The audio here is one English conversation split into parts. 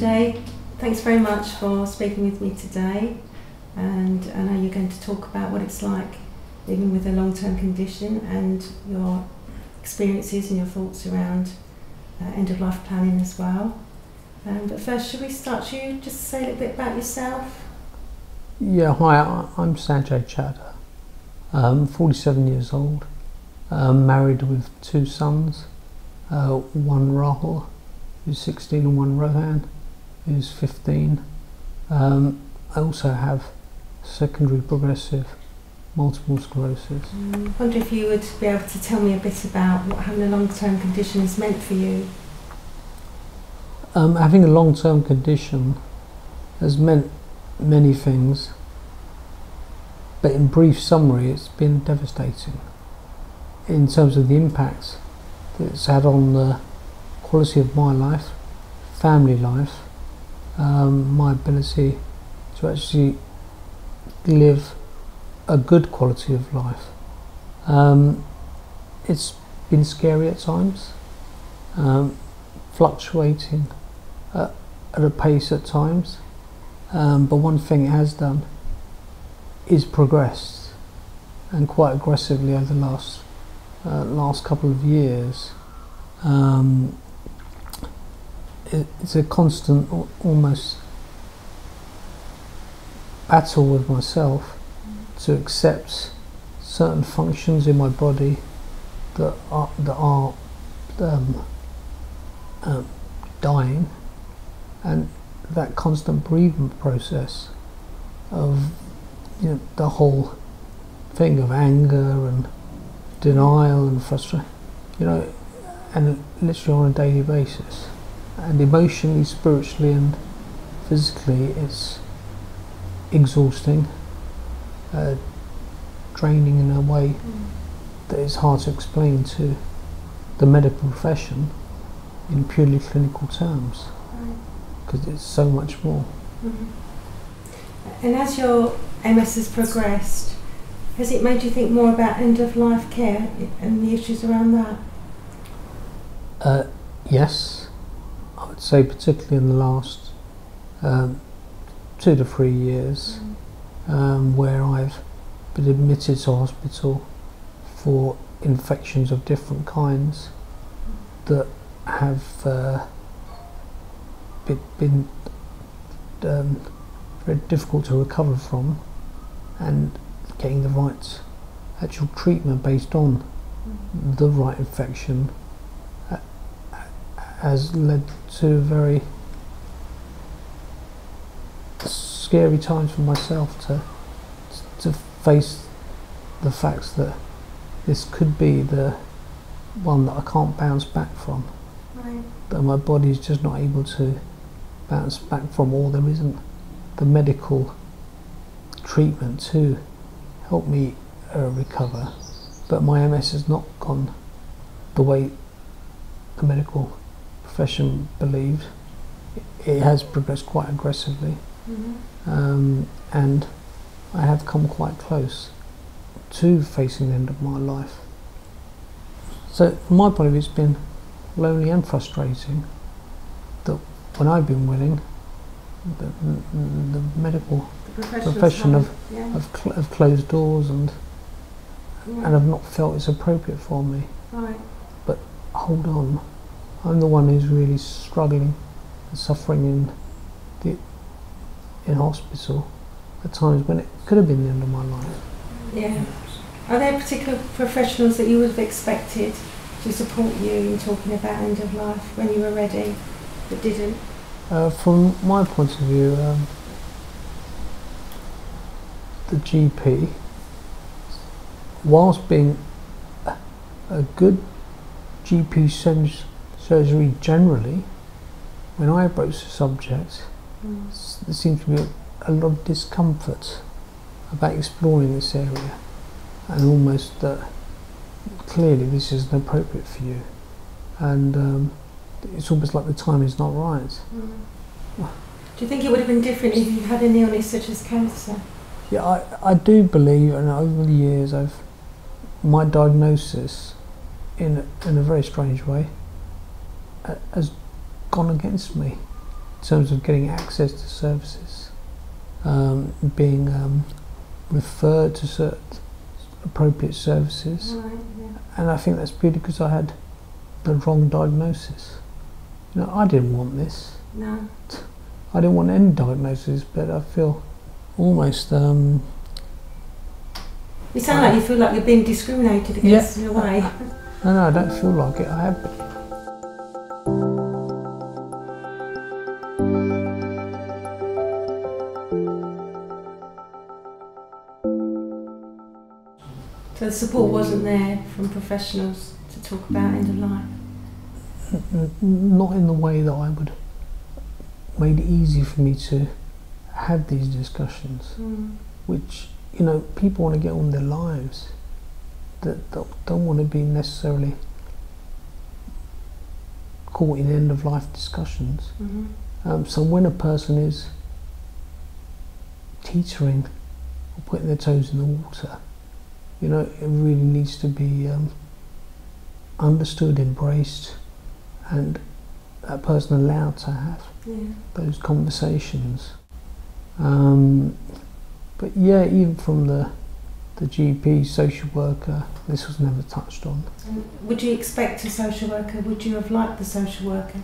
Sanjay, thanks very much for speaking with me today, and I know you're going to talk about what it's like living with a long-term condition and your experiences and your thoughts around end-of-life planning as well. But first, should we start you just say a little bit about yourself? Yeah, hi, I'm Sanjay Chadha. 47 years old, married with 2 sons, one Rahul, who's 16, and one Rohan, who's 15. I also have secondary progressive multiple sclerosis. I wonder if you would be able to tell me a bit about what having a long-term condition has meant for you. Having a long-term condition has meant many things, but in brief summary it's been devastating in terms of the impact that it's had on the quality of my life, family life, my ability to actually live a good quality of life. It's been scary at times, fluctuating at a pace at times, but one thing it has done is progressed, and quite aggressively over the last couple of years. It's a constant, almost battle with myself to accept certain functions in my body that are dying, and that constant bereavement process of, you know, the whole thing of anger and denial and frustration, you know, and literally on a daily basis, and emotionally, spiritually and physically it's exhausting, draining in a way that is hard to explain to the medical profession in purely clinical terms, because it's so much more. And as your MS has progressed, has it made you think more about end-of-life care and the issues around that? Yes, I would say particularly in the last 2 to 3 years, where I've been admitted to hospital for infections of different kinds that have been very difficult to recover from, and getting the right actual treatment based on the right infection has led to very scary times for myself to face the facts that this could be the one that I can't bounce back from, that my body is just not able to bounce back from, or there isn't the medical treatment to help me recover. But my MS has not gone the way the medical profession believed. It has progressed quite aggressively, and I have come quite close to facing the end of my life. So from my point of view, it's been lonely and frustrating that when I've been willing, the medical profession have closed doors and have not felt it's appropriate for me. But hold on, I'm the one who's really struggling and suffering in hospital at times when it could have been the end of my life. Yeah. Are there particular professionals that you would have expected to support you in talking about end of life when you were ready, but didn't? From my point of view, the GP, whilst being a good GP surgery generally, when I approach the subject, there seems to be a lot of discomfort about exploring this area, and almost that clearly this isn't appropriate for you, and it's almost like the time is not right. Do you think it would have been different if you had an illness such as cancer? Yeah, I do believe, and over the years my diagnosis, in a very strange way, has gone against me. terms of getting access to services, being referred to certain appropriate services. Right, yeah. And I think that's purely because I had the wrong diagnosis. You know, I didn't want this. No. I didn't want any diagnosis, but I feel almost... You sound like you feel like you're being discriminated against in a way. No, I don't feel like it. I have been. So the support wasn't there from professionals to talk about end of life? Not in the way that I would made it easy for me to have these discussions, which, you know, people want to get on with their lives, that don't want to be necessarily caught in end of life discussions. So when a person is teetering or putting their toes in the water, you know, it really needs to be understood, embraced, and that person allowed to have those conversations. But yeah, even from the GP, social worker, this was never touched on. Would you expect a social worker, would you have liked the social worker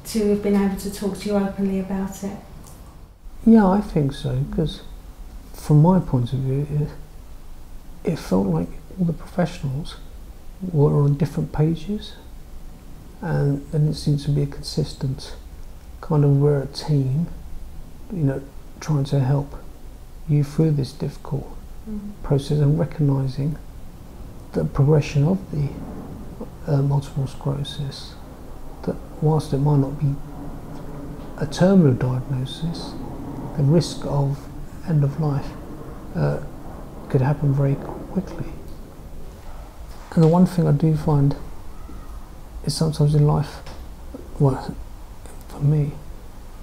to have been able to talk to you openly about it? Yeah, I think so, because from my point of view, it felt like all the professionals were on different pages, and it seems to be a consistent kind of, we're a team, you know, trying to help you through this difficult process, and recognising the progression of the multiple sclerosis, that whilst it might not be a terminal diagnosis, the risk of end of life could happen very quickly. And the one thing I do find is sometimes in life, well, for me,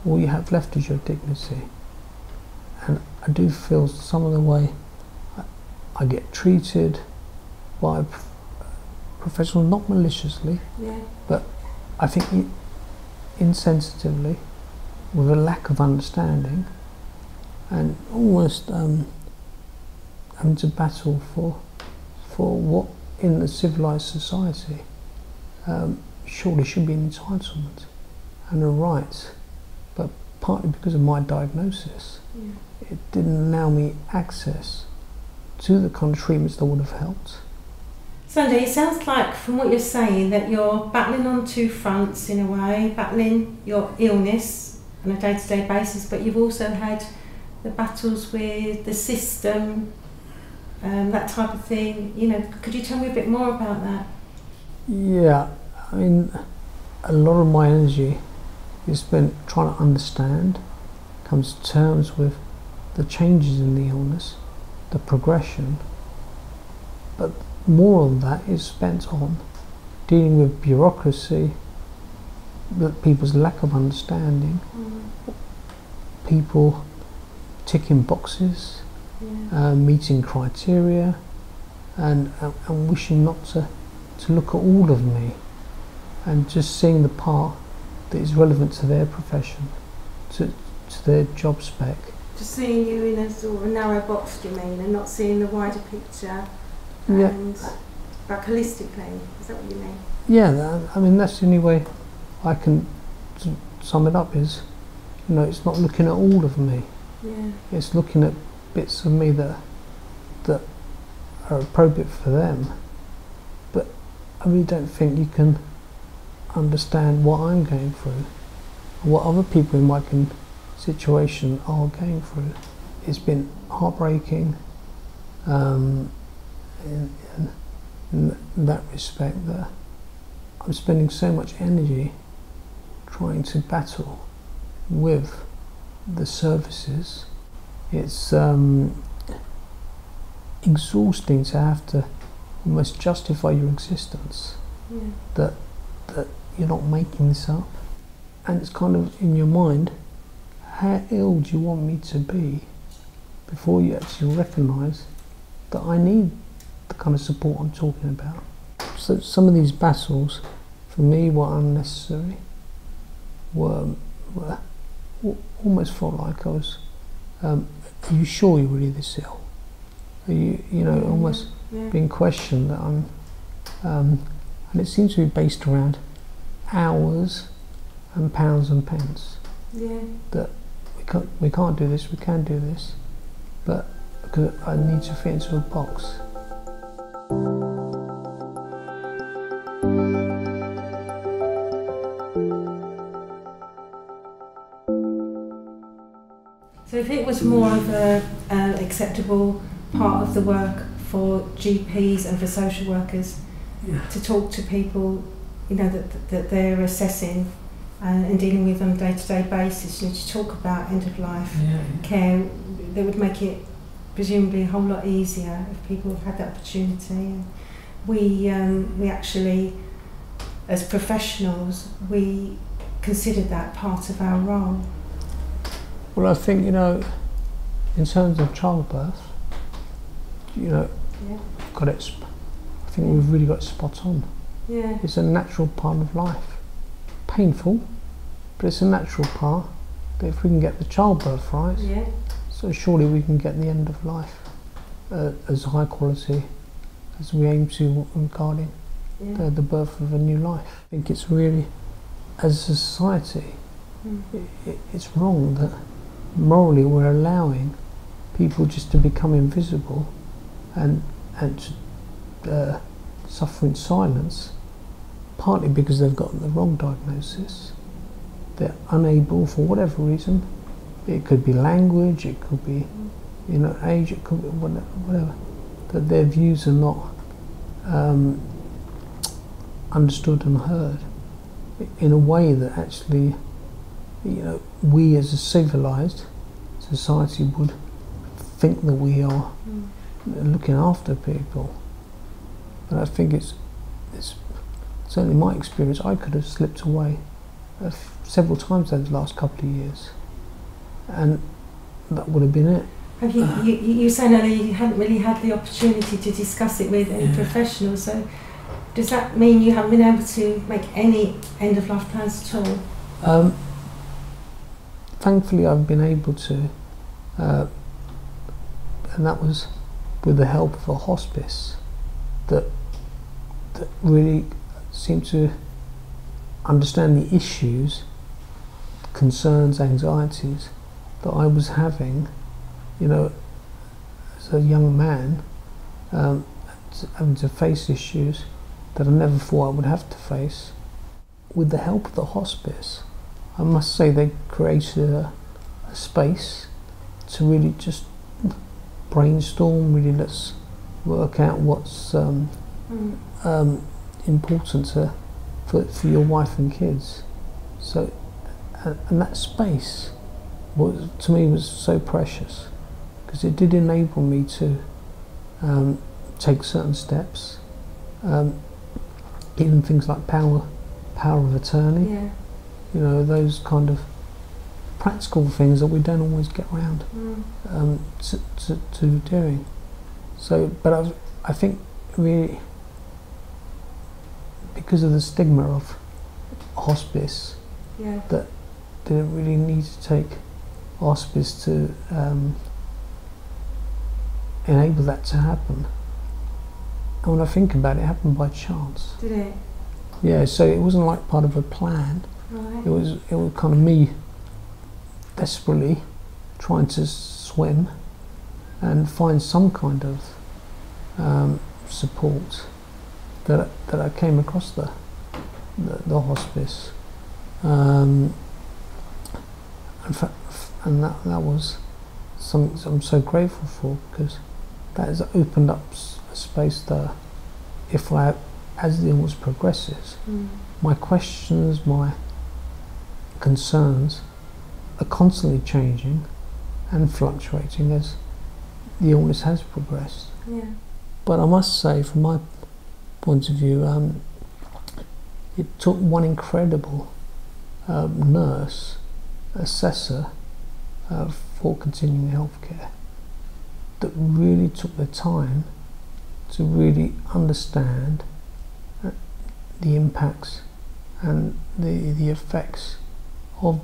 all you have left is your dignity. And I do feel some of the way I get treated by professionals, not maliciously, but I think insensitively, with a lack of understanding, and almost having to battle for what in the civilised society surely should be an entitlement and a right, but partly because of my diagnosis, it didn't allow me access to the kind of treatments that would have helped. Sunday, it sounds like from what you're saying that you're battling on two fronts in a way, battling your illness on a day-to-day basis, but you've also had the battles with the system, that type of thing. You know, could you tell me a bit more about that? Yeah, I mean, a lot of my energy is spent trying to understand, come to terms with the changes in the illness, the progression, but more of that is spent on dealing with bureaucracy, people's lack of understanding, people ticking boxes, meeting criteria, and wishing not to look at all of me, and just seeing the part that is relevant to their profession, to their job spec. Just seeing you in a sort of a narrow box, do you mean, and not seeing the wider picture, and like holistically, is that what you mean? Yeah, I mean, that's the only way I can sum it up, is, you know, it's not looking at all of me. It's looking at bits of me that are appropriate for them, but I really don't think you can understand what I'm going through, what other people in my situation are going through. It's been heartbreaking in that respect, that I'm spending so much energy trying to battle with the services. It's exhausting to have to almost justify your existence, that you're not making this up, and it's kind of in your mind, how ill do you want me to be before you actually recognise that I need the kind of support I'm talking about. So some of these battles for me were unnecessary, were almost felt like I was, are you sure you're really this ill? Are you know, almost being questioned that I'm, and it seems to be based around hours and pounds and pence. Yeah. That we can't do this, we can do this, but because I need to fit into a box. So if it was more of an acceptable part of the work for GPs and for social workers to talk to people, you know, that they're assessing and dealing with on a day-to-day basis, you know, to talk about end-of-life care, that would make it presumably a whole lot easier if people had that opportunity. And we actually, as professionals, we consider that part of our role. Well, I think, you know, in terms of childbirth, you know, got it. I think we've really got it spot on. Yeah. It's a natural part of life. Painful, but it's a natural part. But if we can get the childbirth right, so surely we can get the end of life as high quality as we aim to regarding the birth of a new life. I think it's really, as a society, it's wrong that morally we're allowing people just to become invisible and suffer in silence, partly because they've got the wrong diagnosis. They're unable, for whatever reason. It could be language, it could be, you know, age, it could be whatever. That their views are not understood and heard in a way that actually, you know, we as a civilized society would think that we are looking after people. And I think it's certainly my experience. I could have slipped away several times over the last couple of years, and that would have been it. Have you said earlier you hadn't really had the opportunity to discuss it with any professionals, so does that mean you haven't been able to make any end-of-life plans at all? Thankfully I've been able to, and that was with the help of a hospice that really seemed to understand the issues, concerns, anxieties that I was having, you know, as a young man, having to face issues that I never thought I would have to face. With the help of the hospice, I must say they created a space to really just brainstorm, really let's work out what's important for your wife and kids. So, and that space was, to me, was so precious, because it did enable me to take certain steps, even things like power of attorney, you know, those kind of practical things that we don't always get around to doing. So, but I think really, because of the stigma of hospice, that didn't really need to take hospice to enable that to happen. And when I think about it, it happened by chance. Did it? Yeah, so it wasn't like part of a plan. Right. It was kind of me desperately trying to swim and find some kind of support that I came across the hospice, and that was something I'm so grateful for, because that has opened up a space that, if as the illness progresses, my questions, my concerns are constantly changing and fluctuating as the illness has progressed. But I must say, from my point of view, it took one incredible nurse, assessor for continuing healthcare, that really took the time to really understand the impacts and the effects of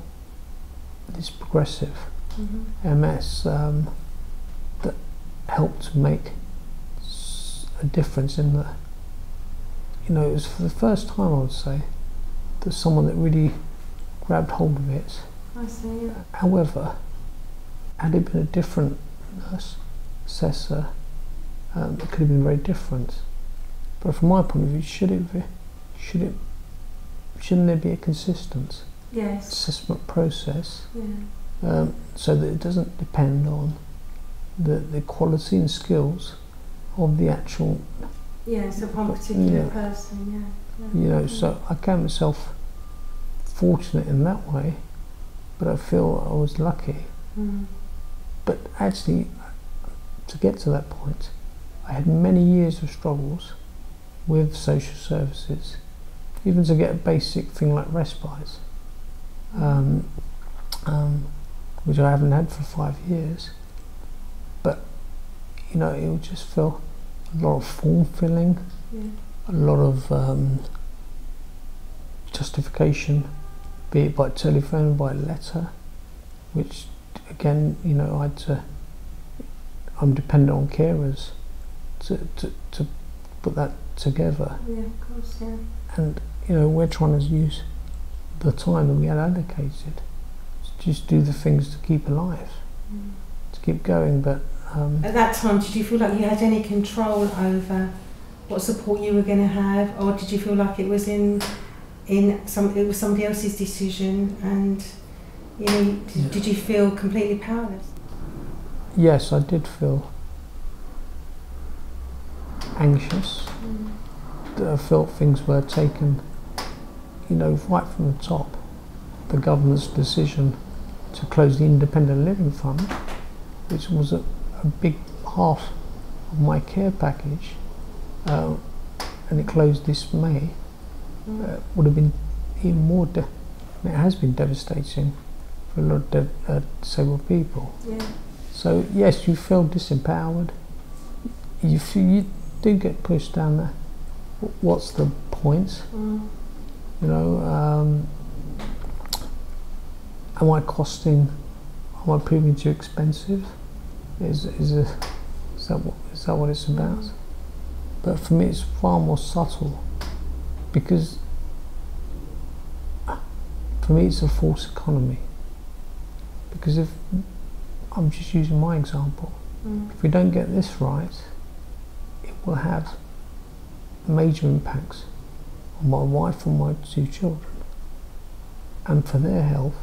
this progressive Mm-hmm. MS that helped make a difference in the, you know, it was for the first time, I would say, that someone that really grabbed hold of it. I see. Yeah. However, had it been a different nurse, assessor, it could have been very different. But from my point of view, shouldn't there be a consistent Yes. assessment process, Yeah. so that it doesn't depend on the quality and skills of the actual, Yes, upon a particular yeah. person. Yeah. you know, so I count myself fortunate in that way, but I feel I was lucky. Mm. But actually, to get to that point, I had many years of struggles with social services, even to get a basic thing like respite, which I haven't had for 5 years. But, you know, it would just feel a lot of form filling, Yeah. a lot of justification, be it by telephone, by letter, which again, you know, I'm dependent on carers to put that together. Yeah, of course, yeah. And, you know, we're trying to use the time that we had allocated to just do the things to keep alive, to keep going. But at that time, did you feel like you had any control over what support you were going to have, or did you feel like it was it was somebody else's decision, and you know, did you feel completely powerless? yes, I did feel anxious. I felt things were taken, you know, right from the top. The government's decision to close the Independent Living Fund, which was a big half of my care package, and it closed this May, would have been even more, it has been devastating for a lot of disabled people. Yeah. So yes, you feel disempowered, you do get pushed down there. What's the point? You know, am I proving too expensive? Is that what it's about? But for me, it's far more subtle, because for me, it's a false economy. Because if I'm just using my example, if we don't get this right, it will have major impacts on my wife and my 2 children, and for their health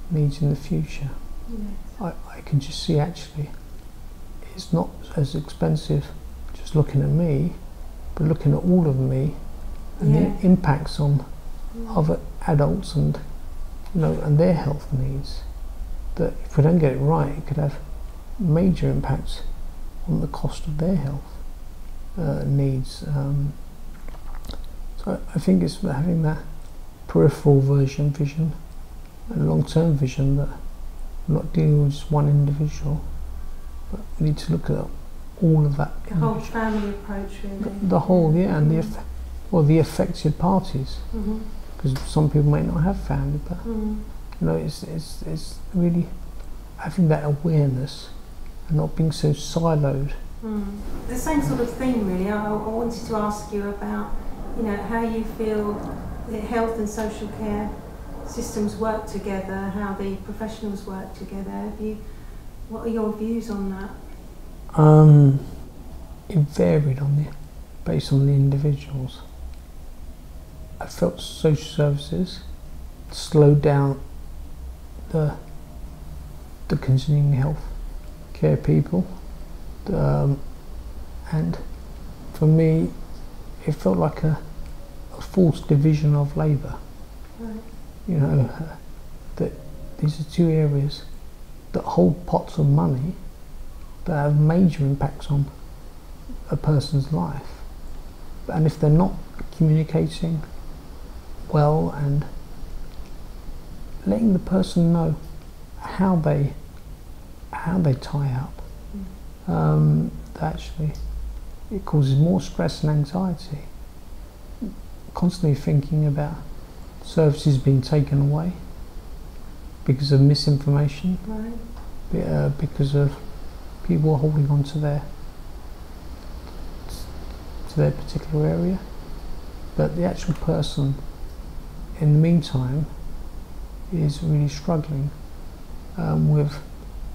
needs in the future. yes. I can just see, actually, it's not as expensive just looking at me, but looking at all of me and the impacts on other adults and, you know, and their health needs. That if we don't get it right, it could have major impacts on the cost of their health needs. So I think it's having that peripheral vision and long-term vision, that we're not dealing with just one individual, but we need to look at all of that. The whole family approach, really. The whole, yeah, and the affected parties, because some people may not have family, but you know, it's really having that awareness and not being so siloed. The same sort of thing, really. I wanted to ask you about, you know, how you feel the health and social care systems work together, how the professionals work together. What are your views on that? It varied based on the individuals. I felt social services slowed down the continuing health care people, and for me it felt like a false division of labour. Right. You know, that these are 2 areas that hold pots of money that have major impacts on a person's life, and if they're not communicating well and letting the person know how they tie up, actually it causes more stress and anxiety, constantly thinking about services being taken away, because of misinformation, Right. because of people holding on to their particular area. But the actual person, in the meantime, is really struggling with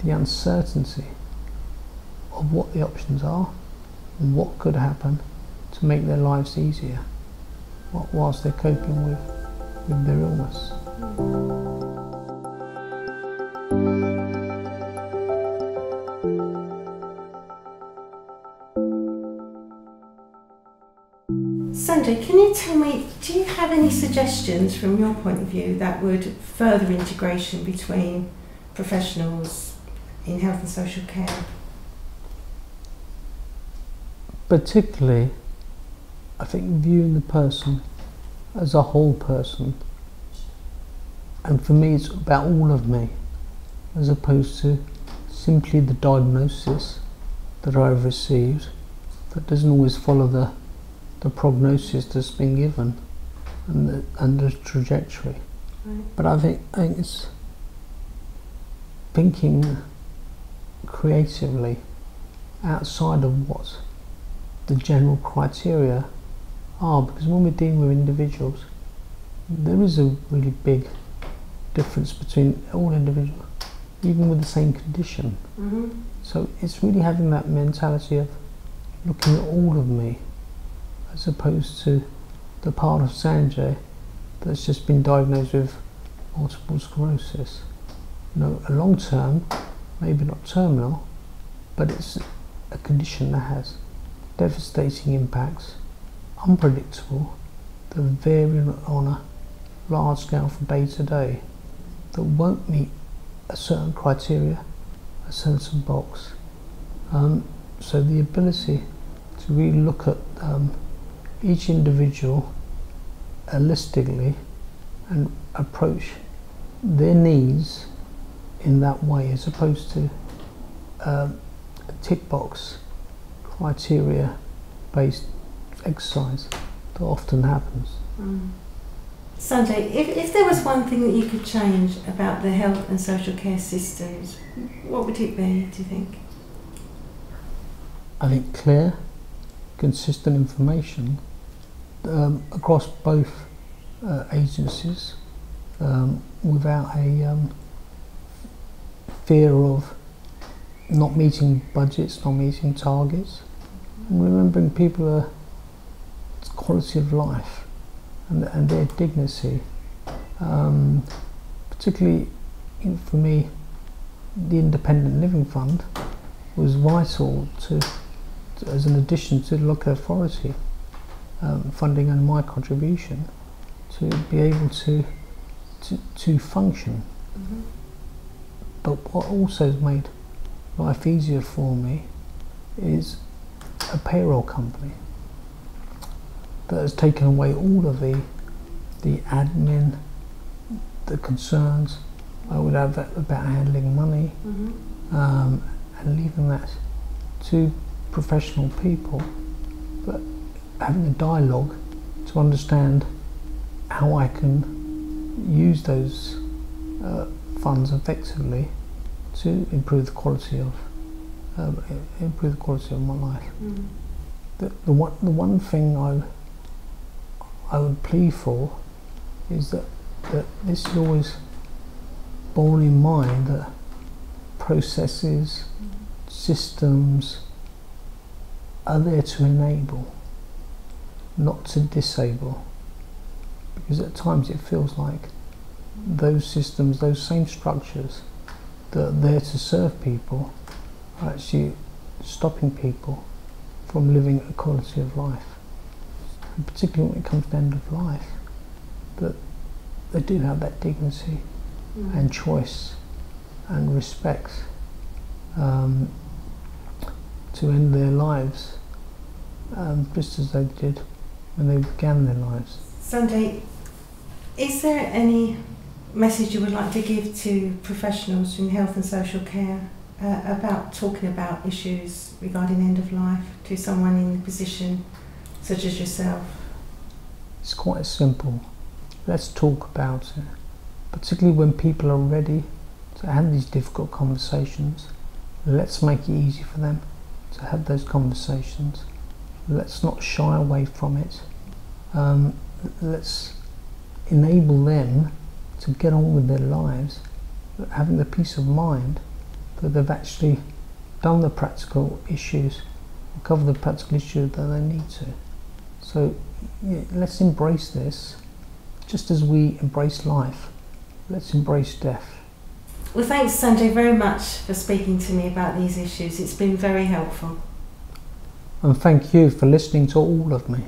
the uncertainty of what the options are and what could happen to make their lives easier whilst they're coping with their illness. Sanjay, can you tell me, do you have any suggestions from your point of view that would further integration between professionals in health and social care? Particularly, I think viewing the person as a whole person, and for me it's about all of me, as opposed to simply the diagnosis that I've received that doesn't always follow the prognosis that's been given and the trajectory. Right. But I think it's thinking creatively outside of what the general criteria are, because when we're dealing with individuals, there is a really big difference between all individuals, even with the same condition. Mm-hmm. So it's really having that mentality of looking at all of me, as opposed to the part of Sanjay that's just been diagnosed with multiple sclerosis. You know, a long term, maybe not terminal, but it's a condition that has devastating impacts, unpredictable, that vary on a large scale from day to day, that won't meet a certain criteria, a certain box. So the ability to really look at each individual holistically and approach their needs in that way, as opposed to a tick box criteria based exercise that often happens. Sanjay, if there was one thing that you could change about the health and social care systems, what would it be, do you think? I think clear, consistent information across both agencies, without a fear of not meeting budgets, not meeting targets, and remembering people's quality of life and their dignity. Particularly, for me, the Independent Living Fund was vital to as an addition to the local authority funding and my contribution to be able to function. Mm-hmm. But what also has made life easier for me is a payroll company that has taken away all of the admin, the concerns I would have about handling money, Mm-hmm. and leaving that to professional people, but having a dialogue to understand how I can use those funds effectively to improve the quality of my life. Mm. The one thing I would plead for is that this is always borne in mind, that processes, systems are there to enable, not to disable, because at times it feels like those systems, those same structures that are there to serve people, are actually stopping people from living a quality of life. And particularly when it comes to end of life, that they do have that dignity and choice and respect to end their lives just as they did when they began their lives. Sanjay, is there any message you would like to give to professionals in health and social care about talking about issues regarding end of life to someone in a position such as yourself? It's quite simple. Let's talk about it, particularly when people are ready to have these difficult conversations. Let's make it easy for them to have those conversations. Let's not shy away from it. Let's enable them to get on with their lives, having the peace of mind that they've actually done the practical issues, cover the practical issues that they need to. So yeah, let's embrace this, just as we embrace life. Let's embrace death. Well, thanks Sanjay very much for speaking to me about these issues. It's been very helpful. And thank you for listening to all of me.